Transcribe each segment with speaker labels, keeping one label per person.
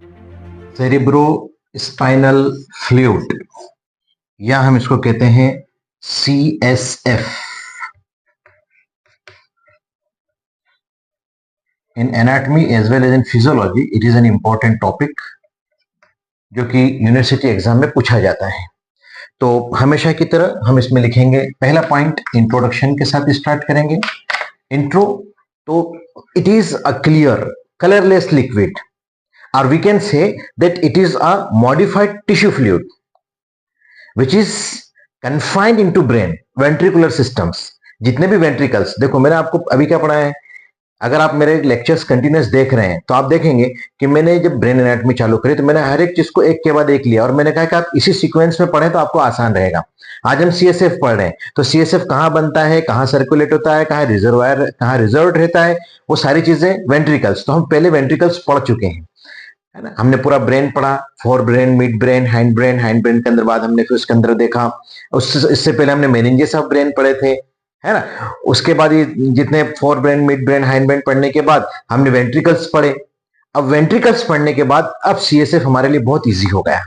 Speaker 1: Cerebro spinal fluid, या हम इसको कहते हैं CSF। In anatomy as well as in physiology it is an important topic जो कि यूनिवर्सिटी एग्जाम में पूछा जाता है। तो हमेशा की तरह हम इसमें लिखेंगे, पहला पॉइंट इंट्रोडक्शन के साथ स्टार्ट करेंगे। इंट्रो, तो it is a clear colourless liquid, or we can say that it is a modified tissue fluid which is confined into brain ventricular systems। जितने भी वेंट्रिकल्स, देखो मैंने आपको अभी क्या पढ़ा है, अगर आप मेरे लेक्चर्स कंटिन्यूस देख रहे हैं तो आप देखेंगे कि मैंने जब ब्रेन एनाटॉमी चालू करी तो मैंने हर एक चीज को एक के बाद एक लिया और मैंने कहा कि आप इसी सीक्वेंस में पढ़ें तो आपको आसान रहेगा। आज हम CSF पढ़ रहे हैं, तो CSF कहां बनता है, कहां सर्कुलेट होता है, कहां रिजर्वायर, कहां रिजर्व रहता है, वो सारी चीजें वेंट्रिकल्स, तो हम पहले वेंट्रिकल्स पढ़ चुके हैं, है ना। हमने पूरा ब्रेन पढ़ा, fore brain, mid brain, hind brain के अंदर बाद हमने फिर उसके अंदर देखा, इससे पहले हमने मेनिंजेस ऑफ ब्रेन पढ़े थे, है ना। उसके बाद ये जितने fore brain, mid brain, hind brain पढ़ने के बाद हमने वेंट्रिकल्स पढ़े। अब वेंट्रिकल्स पढ़ने के बाद अब CSF हमारे लिए बहुत इजी हो गया,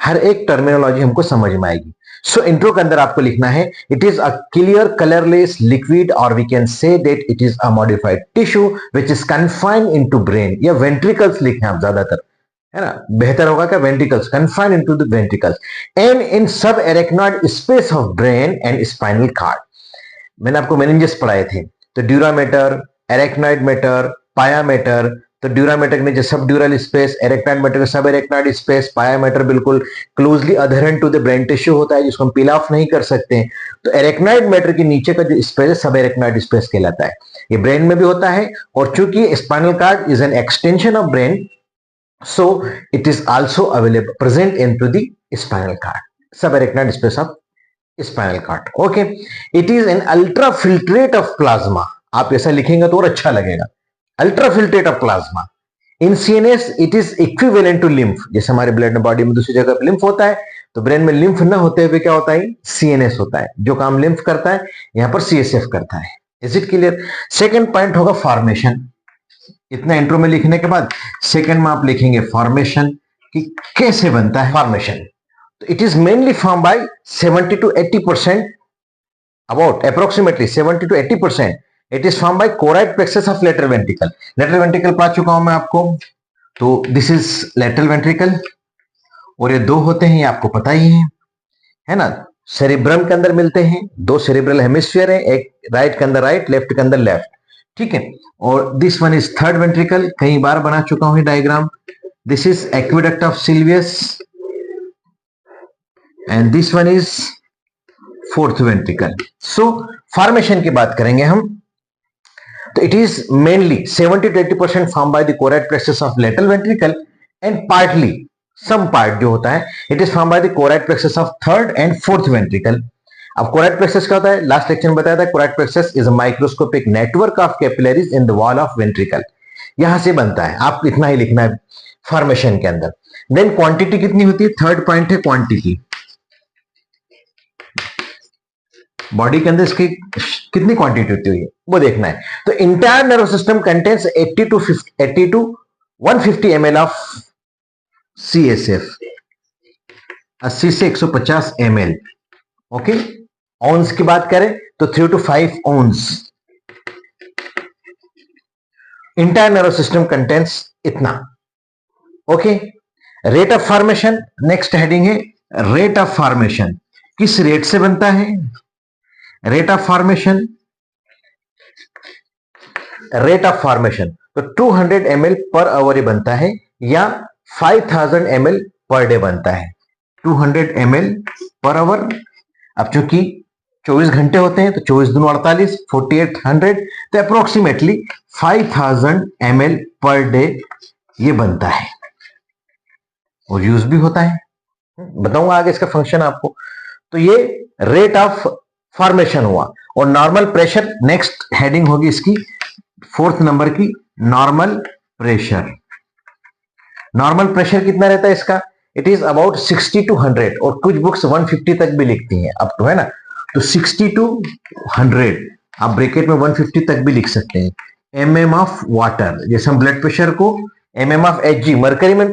Speaker 1: हर एक टर्मिनोलॉजी हमको समझ में आएगी। सो इंट्रो के अंदर आपको लिखना है, it is a clear colourless liquid और we can say that it is a modified tissue which is confined into brain, या वेंट्रिकल्स लिखें आप ज्यादातर, है ना, बेहतर होगा क्या, ventricles, confined into the ventricles and in sub arachnoid space of brain and spinal cord. मैंने आपको मेनिंजेस पढ़ाए थे, तो dura mater, arachnoid mater, pia mater. तो ड्यूरा मैटर के नीचे sub dural space, arachnoid mater का sub arachnoid space, pia mater बिल्कुल closely adherent to the brain tissue होता है जिसको हम पील ऑफ नहीं कर सकते। तो एरेक्नॉइड मैटर के नीचे का जो स्पेस है सब एरेक्नॉइड स्पेस कहलाता है, ये ब्रेन में भी होता है। और चूंकि spinal cord is an extension of brain, so it is also available present into the spinal cord, subarachnoid space of spinal cord। okay, it is an ultrafiltrate of plasma, आप ऐसा लिखेंगे तो और अच्छा लगेगा, ultrafiltrate of plasma। in CNS it is equivalent to lymph, जैसे हमारे blood body में दूसरी जगह लिम्फ होता है, तो ब्रेन में लिम्फ ना होते हुए क्या होता है, CNS होता है, जो काम लिम्फ करता है यहां पर CSF करता है। Is it clear? Second point होगा फॉर्मेशन। इतना इंट्रो में लिखने के बाद सेकंड में आप लिखेंगे फॉर्मेशन, कि कैसे बनता है फॉर्मेशन। तो it is mainly form by 70 to 80%, about approximately 70 to 80%, it is form bye choroid plexus of lateral ventricle. Lateral ventricle पढ़ा चुका हूं मैं आपको, तो दिस इज लेटरल वेंट्रिकल, और ये दो होते हैं, ये आपको पता ही है ना। सेरिब्रम के अंदर मिलते हैं, दो सेरिब्रल हेमिस्फीयर है, एक राइट के अंदर राइट, लेफ्ट के अंदर लेफ्ट, ठीक है। और this one is third ventricle, कई बार बना चुका हूं diagram. This is aqueduct of Sylvius and this one is fourth ventricle. So formation की बात करेंगे हम, तो it is mainly 70 to 80% form by the choroid plexus of lateral ventricle and partly some part जो होता है it is form by the choroid plexus of third and fourth ventricle. अब choroid plexus क्या होता है, लास्ट लेक्चर में बताया था, choroid plexus is a microscopic network of capillaries in the wall of ventricle, यहां से बनता है, आप इतना ही लिखना है फॉर्मेशन के अंदर। देन क्वांटिटी कितनी होती है, थर्ड पॉइंट है क्वांटिटी, बॉडी के अंदर इसकी कितनी क्वांटिटी होती है वो देखना है। तो entire nerve system contains 80 to 150 ml of CSF, 80 से 150 ml। ओके, ऑन्स की बात करें तो 3 to 5 ounces. Entire nerve system contents इतना। Okay, rate of formation, next heading है रेट ऑफ फॉर्मेशन, किस रेट से बनता है rate of formation. Rate of formation तो 200 ml पर आवर बनता है, या 5000 ml पर डे बनता है, 200 ml पर आवर। अब चूंकि 24 घंटे होते हैं तो 24 दूनी 48, 4800, तो अप्रोक्सीमेटली 5000 ml पर डे ये बनता है, और यूज भी होता है, बताऊंगा आगे इसका फंक्शन आपको। तो ये रेट ऑफ फॉर्मेशन हुआ। और नॉर्मल प्रेशर, नेक्स्ट हेडिंग होगी इसकी फोर्थ नंबर की, नॉर्मल प्रेशर। नॉर्मल प्रेशर कितना रहता है इसका, इट इज अबाउट 60 to 100, और कुछ बुक्स 150 तक भी लिखती हैं अप टू, है ना। तो 60 to 100, आप ब्रैकेट में 150 तक भी लिख सकते हैं। mm ऑफ वाटर, जैसे हम ब्लड प्रेशर को mm ऑफ Hg मरकरी में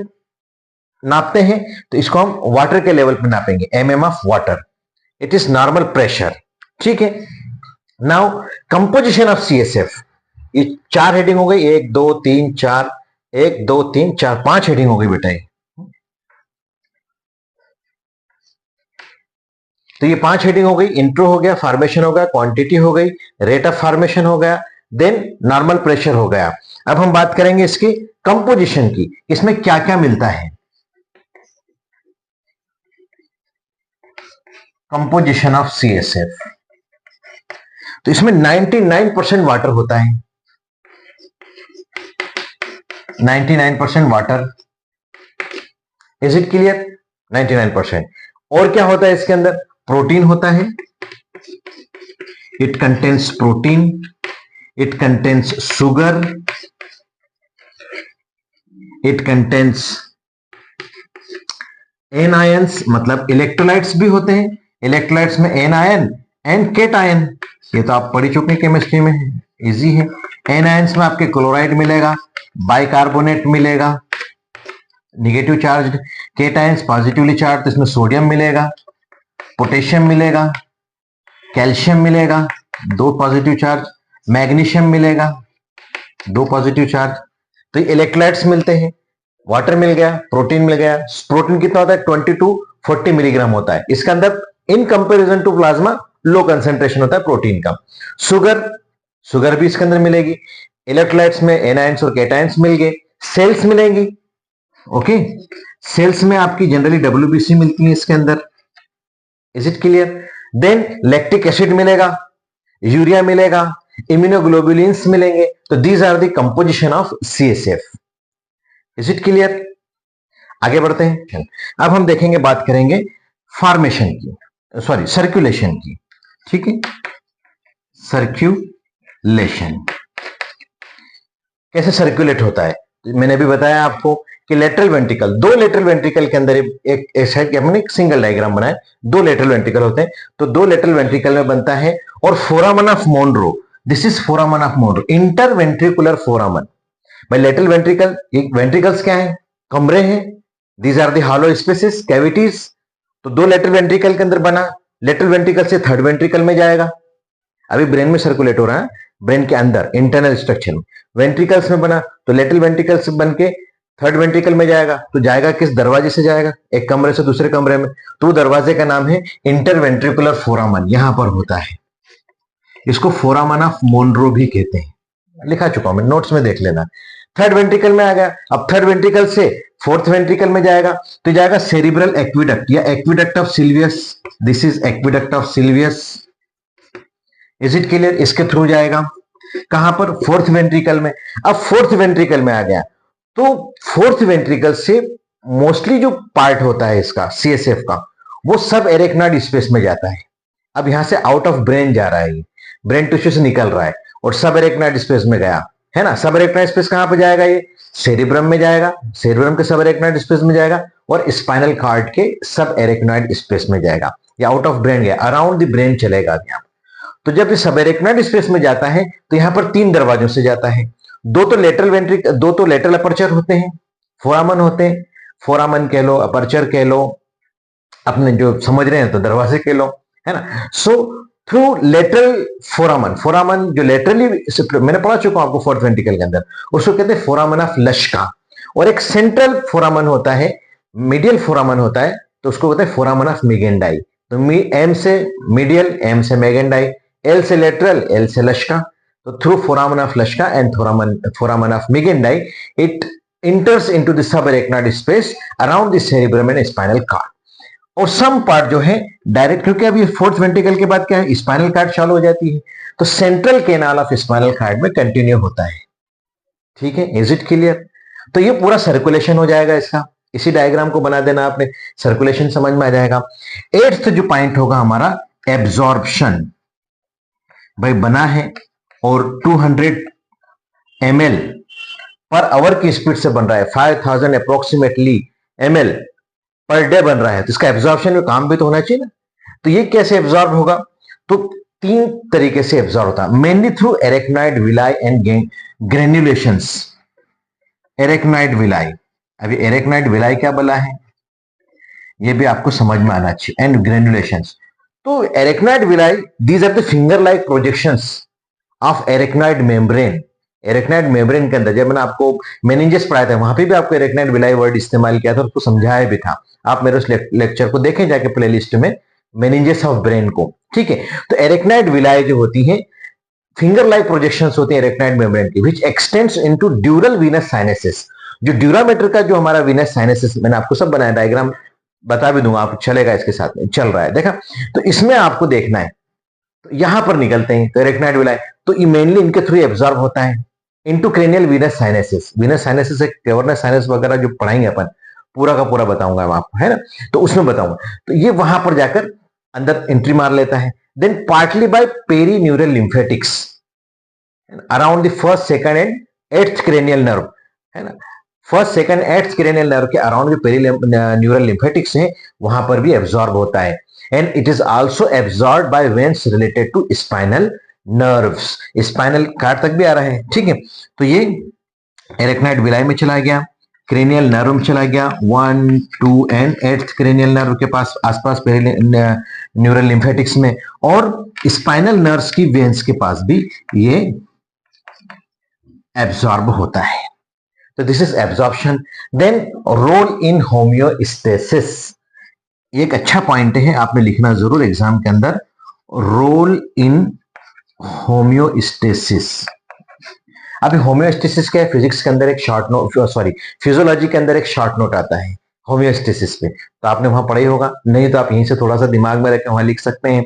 Speaker 1: नापते हैं, तो इसको हम वाटर के लेवल पे नापेंगे, mm of water, it is normal pressure. ठीक है, नाउ कंपोजिशन ऑफ CSF, ये 4 हेडिंग हो गई, 1 2 3 4, 1 2 3 4 5 हेडिंग हो गई बेटा ये। तो ये 5 हेडिंग हो गई, इंट्रो हो गया, फॉर्मेशन हो गया, क्वांटिटी हो गई, रेट ऑफ फॉर्मेशन हो गया, देन नॉर्मल प्रेशर हो गया। अब हम बात करेंगे इसकी कंपोजिशन की, इसमें क्या क्या मिलता है। कंपोजिशन ऑफ CSF, तो इसमें 99% वाटर होता है, 99% वाटर, इज इट क्लियर? 99%। और क्या होता है इसके अंदर? प्रोटीन होता है, it contains protein, it contains sugar, it contains anions, मतलब इलेक्ट्रोलाइट्स भी होते हैं, इलेक्ट्रोलाइट्स में anion and cation, ये तो आप पढ़ी चुके हैं केमिस्ट्री में, इजी है। एन आयंस में आपके क्लोराइड मिलेगा, बाइकार्बोनेट मिलेगा negative charge, cations positively charge, तो इसमें सोडियम मिलेगा, पोटेशियम मिलेगा, कैल्शियम मिलेगा 2 पॉजिटिव चार्ज, मैग्नीशियम मिलेगा 2 पॉजिटिव चार्ज। तो ये इलेक्ट्रोलाइट्स मिलते हैं, वाटर मिल गया, प्रोटीन मिल गया। प्रोटीन कितना होता है? 20 to 40 मिलीग्राम होता है इसके अंदर, in comparison to plasma low concentration होता है प्रोटीन का। शुगर भी इसके अंदर मिलेगी, इलेक्ट्रोलाइट्स में एनायंस और कैटायंस मिल गए, सेल्स मिलेंगी, ओके। सेल्स में आपकी जनरली WBC मिलती है इसके अंदर, is it clear? Then lactic acid मिलेगा, यूरिया मिलेगा, इम्यूनोग्लोबुलिन्स मिलेंगे। तो these are the composition of CSF, is it clear? आगे बढ़ते हैं। अब हम देखेंगे, बात करेंगे फॉर्मेशन की, सॉरी सर्कुलेशन की। ठीक है, सर्कुलेशन कैसे सर्कुलेट होता है? मैंने भी बताया आपको कि लेटरल वेंट्रिकल, 2 लेटरल वेंट्रिकल के अंदर एक साइड हमने एक सिंगल डायग्राम बनाया, 2 लेटरल वेंट्रिकल होते हैं, तो 2 लेटरल वेंट्रिकल में बनता है। और foramen of Monro, this is foramen of Monro, interventricular foramen. भाई लेटरल वेंट्रिकल, ये वेंट्रिकल्स क्या है? कमरे हैं, these are the hollow spaces, cavities. तो 2 लेटरल वेंट्रिकल के अंदर बना, लेटरल वेंट्रिकल से थर्ड वेंट्रिकल में जाएगा, अभी ब्रेन में सर्कुलेट हो रहा है, ब्रेन के अंदर इंटरनल स्ट्रक्चर में, वेंट्रिकल्स में बना तो लेटरल वेंट्रिकल से बन के थर्ड वेंट्रिकल में जाएगा। तो जाएगा किस दरवाजे से? जाएगा एक कमरे से दूसरे कमरे में, तो दरवाजे का नाम है इंटरवेंट्रिकुलर फोरामन, यहां पर होता है। इसको फोरामन ऑफ मोनरो भी कहते हैं, लिखा चुका हूं मैं, नोट्स में देख लेना। थर्ड वेंट्रिकल में आ गया, अब थर्ड वेंट्रिकल से फोर्थ वेंट्रिकल में जाएगा, तो जाएगा सेरिब्रल एक्विडक्ट या aqueduct of Silvius, this is aqueduct of Silvius, is it clear? इसके थ्रू जाएगा कहां पर? फोर्थ वेंट्रिकल में। अब फोर्थ वेंट्रिकल में आ गया, तो फोर्थ वेंट्रिकल से मोस्टली जो पार्ट होता है इसका CSF का, वो सब एरेक्नॉइड स्पेस में जाता है। अब यहां से आउट ऑफ ब्रेन जा रहा है, ब्रेन टिश्यू से निकल रहा है और सब एरेक्नॉइड स्पेस में गया, है ना। सब एरेक्नॉइड स्पेस कहां पर जाएगा? ये सेरिब्रम में जाएगा, सेरिब्रम के सब एरेक्नॉइड स्पेस में जाएगा, और स्पाइनल कॉर्ड के सब एरेक्नॉइड स्पेस में जाएगा। या आउट ऑफ ब्रेन गया, अराउंड द ब्रेन चलेगा यहाँ। तो जब ये सब एरेक्नॉइड स्पेस में जाता है, तो यहां पर 3 दरवाजों से जाता है। 2 तो लेटरल अपर्चर होते हैं, फोरामन होते हैं, फोरामन कह लो, अपर्चर कह लो, अपने जो समझ रहे हैं तो दरवाजे कह लो, है ना। सो थ्रू लेटरल फोरामन जो लेटरली, मैंने पढ़ा चुका हूं आपको फोर्थ वेंट्रिकल के अंदर, उसको कहते हैं फोरामन ऑफ लश्का। और एक सेंट्रल फोरामन होता है, मीडियल फोरामन होता है, तो उसको कहते हैं फोरामन ऑफ मेगेंडाई। तो एम से मीडियल, एम से मेगेंडाई, एल से लेटरल, एल से लश्का। तो through foramen of Luschka and foramen of Magendie, it enters into the subarachnoid space around the cerebrum and spinal cord. और सम पार्ट जो है डायरेक्ट, क्योंकि अभी फोर्थ वेंट्रिकल के बाद क्या है? स्पाइनल कार्ड चालू हो जाती है, तो central canal of spinal cord में कंटिन्यू होता है। ठीक है, इज इट क्लियर? तो ये पूरा सर्कुलेशन हो जाएगा इसका, इसी डायग्राम को बना देना आपने, सर्कुलेशन समझ में आ जाएगा। 8th जो पॉइंट होगा हमारा, एब्जॉर्प्शन। भाई बना है और 200 ml पर आवर की स्पीड से बन रहा है, 5000 अप्रोक्सीमेटली ml पर डे बन रहा है, तो इसका एब्जॉर्प्शन में काम भी तो होना चाहिए ना। तो ये कैसे एब्जॉर्ब होगा? तो 3 तरीके से एब्जॉर्ब होता है, mainly through arachnoid villi and granulations. Arachnoid villi. अभी एरेक्नॉइड विलाई क्या बोला है, ये भी आपको समझ में आना चाहिए। एंड ग्रेनुलेशंस, तो arachnoid villi, these are the finger like projections of arachnoid membrane. Arachnoid membrane के अंदर, जब मैंने आपको मेनिंजेस पढ़ाया था वहां पे भी आपको एरेक्नॉइड विलाई वर्ड इस्तेमाल किया था, उसको समझाया भी था। आप मेरे उस लेक्चर को देखें जाके प्लेलिस्ट में, मेनिंजेस ऑफ ब्रेन को, ठीक है। तो एरेक्नॉइड विलाई जो होती है, फिंगर लाइक प्रोजेक्शंस होती है एरेक्नॉइड मेम्ब्रेन की, विच एक्सटेंड्स इनटू ड्यूरल वीनस साइनेसिस। जो ड्यूरामीटर का जो हमारा वीनस साइनेसिस, मैंने आपको सब बनाया, डायग्राम बता भी दूंगा, आप चलेगा इसके साथ में, चल रहा है, देखा। तो इसमें आपको देखना है, तो यहां पर निकलते हैं, तो एरेक्नॉइड विलाई, तो ये मेनली इनके थ्रू एब्जॉर्ब होता है into cranial Venus sinensis. Venus sinensis एक कैवर्नस साइनस वगैरह जो पढ़ाएंगे अपन, पूरा का पूरा बताऊंगा मैं आपको, है ना, तो उसमें बताऊंगा। तो ये वहां पर जाकर अंदर एंट्री मार लेता है। Then partly by perineural lymphatics around the first, second and eighth cranial nerve, है ना, first, second, eighth cranial nerve के अराउंड पेरी न्यूरल लिम्फेटिक्स है, वहां पर भी एब्जॉर्ब होता है। And it is also absorb by veins related to spinal nerves. Spinal cord तक भी आ रहा है, ठीक है। तो ये एरेक्नॉइड विलाई में चला गया, क्रेनियल नर्व में चला गया, 1, 2 एंड 8th क्रेनियल नर्व के पास आसपास न्यूरल लिम्फेटिक्स में, और स्पाइनल नर्व्स की वेन्स के पास भी ये एब्जॉर्ब होता है। तो this is absorption. Then role in homeostasis, एक अच्छा पॉइंट है, आपने लिखना जरूर एग्जाम के अंदर, रोल इन होम्योस्टेसिस। अभी होम्योस्टेसिस क्या है, फिजिक्स के अंदर एक शॉर्ट नोट, सॉरी फिजियोलॉजी के अंदर एक शॉर्ट नोट आता है होम्योस्टेसिस पे, तो आपने वहां पढ़ा ही होगा, नहीं तो आप यहीं से थोड़ा सा दिमाग में रखकर वहां लिख सकते हैं।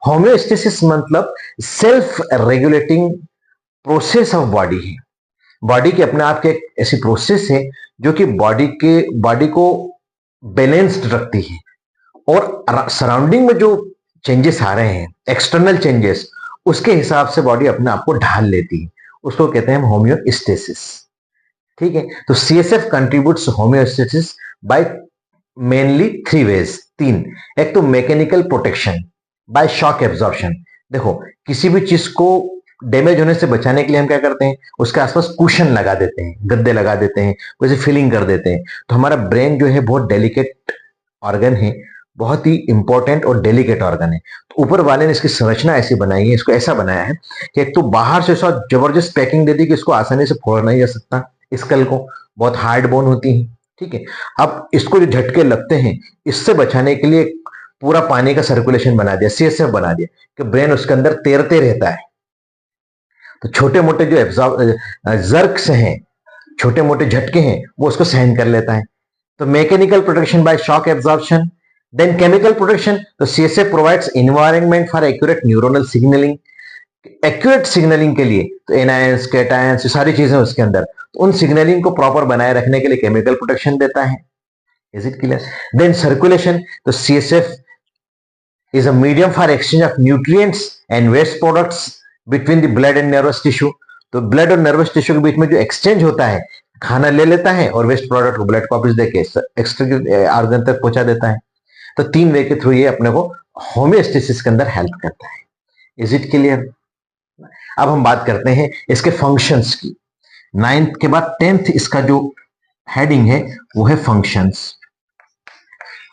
Speaker 1: होम्योस्टेसिस मतलब self regulating process of body है। बॉडी की अपने आप की एक ऐसी प्रोसेस है जो कि बॉडी को बैलेंस्ड रखती है, और सराउंडिंग में जो चेंजेस आ रहे हैं, एक्सटर्नल चेंजेस, उसके हिसाब से बॉडी अपने आप को ढाल लेती है, उसको कहते हैं होम्योस्टेसिस, ठीक है। तो CSF contributes homeostasis by mainly 3 ways, 3। एक तो mechanical protection by shock absorption. देखो, किसी भी चीज को डैमेज होने से बचाने के लिए हम क्या करते हैं, उसके आसपास कुशन लगा देते हैं, गद्दे लगा देते हैं, वैसे फिलिंग कर देते हैं। तो हमारा ब्रेन जो है बहुत डेलिकेट ऑर्गन है, बहुत ही इंपॉर्टेंट और डेलिकेट ऑर्गन है। तो ऊपर वाले ने इसकी संरचना ऐसी बनाई है, इसको ऐसा बनाया है कि एक तो बाहर से ऐसा जबरदस्त पैकिंग दे दी कि इसको आसानी से फोड़ा नहीं जा सकता, स्कल को, बहुत हार्ड बोन होती है, ठीक है। अब इसको जो झटके लगते हैं, इससे बचाने के लिए पूरा पानी का सर्कुलेशन बना दिया, सीएसएफ बना दिया, कि ब्रेन उसके अंदर तैरते रहता है। तो छोटे मोटे जो जर्क्स हैं, छोटे मोटे झटके हैं, वो उसको सहन कर लेता है। तो mechanical protection by shock absorption. Then chemical protection, तो CSF provides environment for accurate neuronal signalling. Accurate signalling के लिए तो एनायंस, कैटायंस, ये सारी चीजें उसके अंदर, तो उन सिग्नलिंग को प्रॉपर बनाए रखने के लिए केमिकल प्रोटेक्शन देता है। Is it clear? Then circulation, तो CSF is a medium for exchange of nutrients and waste products between the blood and nervous tissue। तो ब्लड और नर्वस टिश्यू के बीच में जो एक्सचेंज होता है, खाना ले लेता है और वेस्ट प्रोडक्ट को ब्लड को वापस देके एक्स्ट्रा ऑर्गन तक पहुंचा देता है। तो 3 वे के थ्रू ये अपने को होम्योस्टेसिस के अंदर हेल्प करता है। Is it clear? अब हम बात करते हैं इसके फंक्शंस की। 9th के बाद 10th इसका जो हेडिंग है वो है functions.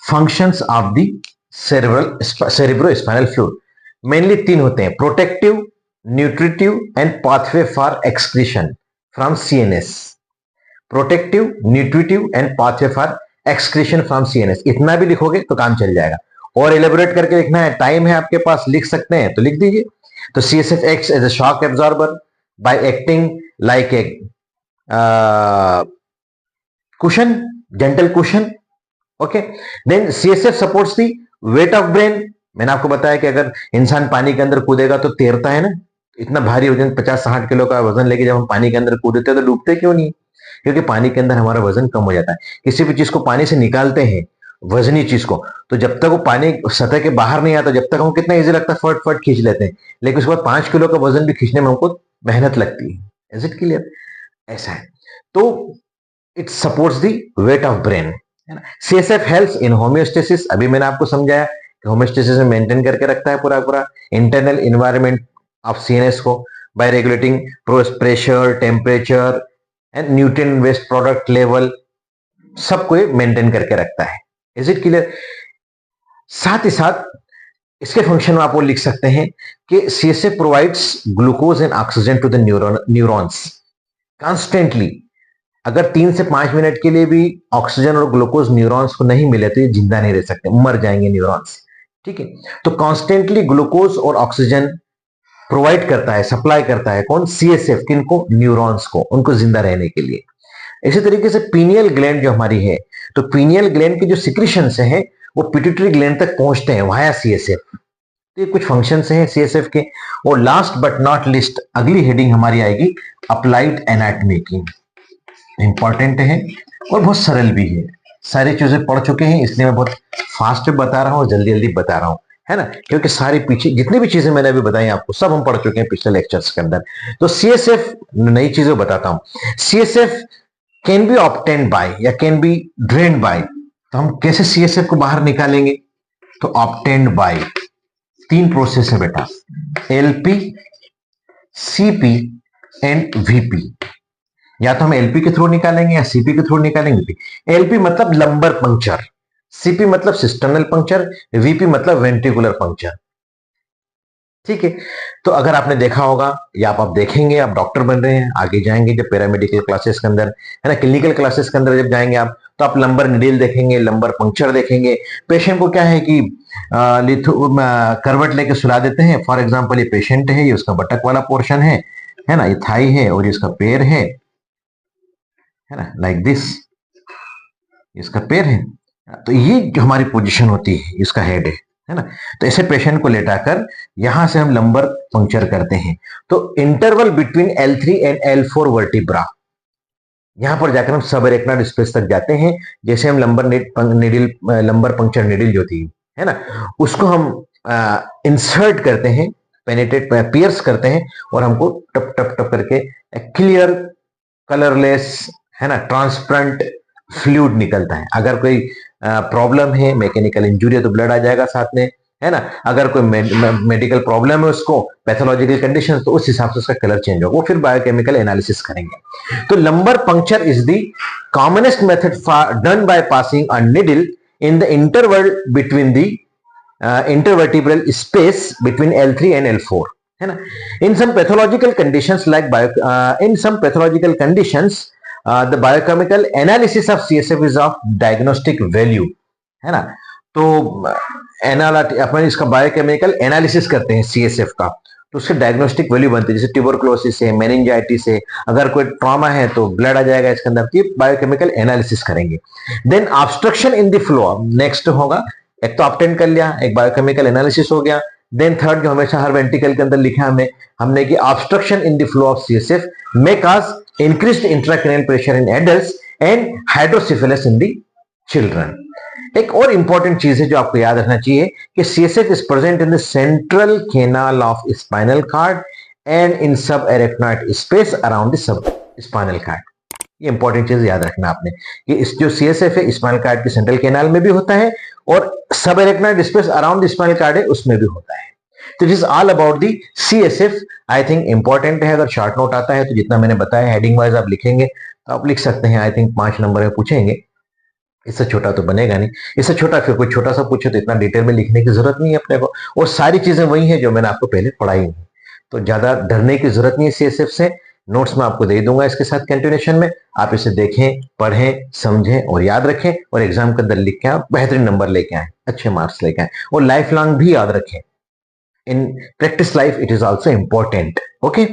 Speaker 1: Functions of the cerebrospinal fluid mainly 3 होते हैं, protective, nutritive and pathway for excretion from CNS. Protective, nutritive and pathway for excretion from CNS. इतना भी लिखोगे तो काम चल जाएगा, और एलेबोरेट करके लिखना है, टाइम है आपके पास, लिख सकते हैं तो लिख दीजिए। तो CSF acts as a shock absorber by acting like a cushion, gentle cushion, okay. Then CSF supports the weight of brain. मैंने आपको बताया कि अगर इंसान पानी के अंदर कूदेगा तो तैरता है ना, इतना भारी वजन 50-60 किलो का वजन लेके जब हम पानी के अंदर कूदते हैं तो डूबते क्यों नहीं? क्योंकि पानी के अंदर हमारा वजन कम हो जाता है। किसी भी चीज को पानी से निकालते हैं, वजनी चीज को, तो जब तक वो पानी सतह के बाहर नहीं आता, जब तक हमको कितना इजी लगता है, फट फट खींच लेते हैं, लेकिन उसके बाद 5 किलो का वजन भी खींचने में हमको मेहनत लगती है। Is it clear? ऐसा है। तो it supports the wait of brain, है ना। सीएसएफ हेल्प्स इन होम्योस्टेसिस, अभी मैंने आपको समझाया कि होम्योस्टेसिस में मेंटेन करके रखता है पूरा इंटरनल एनवायरनमेंट ऑफ सीएनएस को by regulating pressure, temperature and nutrient waste product level सबको ये मेंटेन करके रखता है। Is it clear? साथ ही साथ इसके फंक्शन में आप वो लिख सकते हैं कि CSF provides glucose and oxygen to the neurons constantly. अगर 3 से 5 मिनट के लिए भी ऑक्सीजन और ग्लूकोज न्यूरॉन्स को नहीं मिले तो ये जिंदा नहीं रह सकते, मर जाएंगे न्यूरॉन्स। ठीक है, तो कॉन्स्टेंटली ग्लूकोज और ऑक्सीजन प्रोवाइड करता है, सप्लाई करता है कौन? सीएसएफ। किनको? न्यूरॉन्स को, उनको जिंदा रहने के लिए। इसी तरीके से पीनियल ग्लैंड जो हमारी है, तो पीनियल ग्लैंड के जो सिक्रीशन है वो पिट्यूटरी ग्लैंड तक पहुंचते हैं वाया सीएसएफ। तो ये कुछ फंक्शंस हैं सीएसएफ के। और लास्ट बट नॉट लिस्ट अगली हेडिंग हमारी आएगी अप्लाइड एनाटॉमी की। इंपॉर्टेंट है और बहुत सरल भी है, सारी चीजें पढ़ चुके हैं इसलिए मैं बहुत फास्ट बता रहा हूँ, जल्दी जल्दी बता रहा हूँ, है ना, क्योंकि सारी पीछे जितनी भी चीजें मैंने अभी बताई आपको सब हम पढ़ चुके हैं पिछले लेक्चर्स के अंदर। तो सीएसएफ, नई चीजें बताता हूं। CSF can be obtained by या कैन बी ड्रेन्ड बाय। तो हम कैसे सीएसएफ को बाहर निकालेंगे? तो ऑब्टेन्ड बाय 3 प्रोसेस है बेटा, एलपी, सीपी एंड वीपी। या तो हम एलपी के थ्रू निकालेंगे या सीपी के थ्रू निकालेंगे। एलपी मतलब लंबर पंक्चर, सीपी मतलब सिस्टर्नल पंक्चर, वीपी मतलब वेंट्रिकुलर पंक्चर। ठीक है, तो अगर आपने देखा होगा या आप देखेंगे, आप डॉक्टर बन रहे हैं, आगे जाएंगे जब पैरामेडिकल क्लासेस के अंदर, है ना, क्लिनिकल क्लासेस के अंदर जब जाएंगे आप, तो आप लंबर निडिल देखेंगे, लंबर पंक्चर देखेंगे। पेशेंट को क्या है कि करवट लेके सुला देते हैं। फॉर एग्जाम्पल ये पेशेंट है, ये उसका बटक वाला पोर्शन है ना, ये थाई है और इसका पैर है ना, लाइक दिस, इसका पैर है। तो ये जो हमारी पोजीशन होती है, इसका हेड है ना। तो ऐसे पेशेंट को लेटाकर यहां से हम लंबर पंक्चर करते हैं। तो interval between L3 and L4 vertebra, यहां पर जाकर हम सब एरेक्नॉइड स्पेस तक जाते हैं। जैसे हम लंबर पंक्चर निडिल जो थी, है ना, उसको हम इंसर्ट करते हैं, पेनिट्रेट पियर्स करते हैं और हमको टप टप टप करके क्लियर कलरलेस, है ना, ट्रांसपेरेंट फ्लूइड निकलता है। अगर कोई प्रॉब्लम है, मैकेनिकल इंजरी है तो ब्लड आ जाएगा साथ में, है ना। अगर कोई मेडिकल प्रॉब्लम है, उसको पैथोलॉजिकल कंडीशन, तो उस हिसाब से उसका कलर चेंज होगा, वो फिर बायोकेमिकल एनालिसिस करेंगे। तो lumbar puncture is the commonest method done by passing a needle in the interval between the intervertebral space between L3 and L4, है ना। In some pathological conditions like the biochemical analysis of CSF is of diagnostic value, है ना। तो अपन इसका biochemical analysis करते हैं CSF का, तो उसके डायग्नोस्टिक वैल्यू बनती है। जैसे ट्यूबरक्लोसिस है, मेनिंजाइटिस है, अगर कोई ट्रॉमा है तो ब्लड आ जाएगा इसके अंदर। तो बायोकेमिकल एनालिसिस करेंगे। Then obstruction in the flow, next होगा, एक तो ऑब्टेन कर लिया, एक बायोकेमिकल एनालिसिस हो गया। देन थर्ड जो हमेशा हर वेंट्रिकल के अंदर लिखा हमने कि obstruction in the flow of CSF may cause increased intracranial pressure in adults and hydrocephalus in the children. एक और इंपॉर्टेंट चीज है जो आपको याद रखना चाहिए कि CSF is present in the central canal of spinal cord and in sub arachnoid space around the sub spinal cord. ये इंपॉर्टेंट चीज याद रखना आपने कि इस जो सीएसएफ है स्पाइनल कॉर्ड के सेंट्रल कैनाल में भी होता है और sub arachnoid space around the spinal cord है उसमें भी होता है। तो this is all about the CSF. I think important है। अगर शॉर्ट नोट आता है तो जितना मैंने बताया हेडिंग वाइज आप लिखेंगे तो आप लिख सकते हैं। आई थिंक 5 नंबर में पूछेंगे, इससे छोटा तो बनेगा नहीं। इससे छोटा फिर कोई छोटा सा पूछे तो इतना डिटेल में लिखने की जरूरत नहीं है अपने को, और सारी चीजें वही है जो मैंने आपको पहले पढ़ाई है। तो ज्यादा डरने की जरूरत नहीं है सीएसएफ से। नोट्स में आपको दे दूंगा इसके साथ कंटिन्यूएशन में, आप इसे देखें, पढ़ें, समझें और याद रखें, और एग्जाम के अंदर लिख के आप बेहतरीन नंबर लेके आए, अच्छे मार्क्स लेके आए, और लाइफ लॉन्ग भी याद रखें। In practice life it is also important. Okay.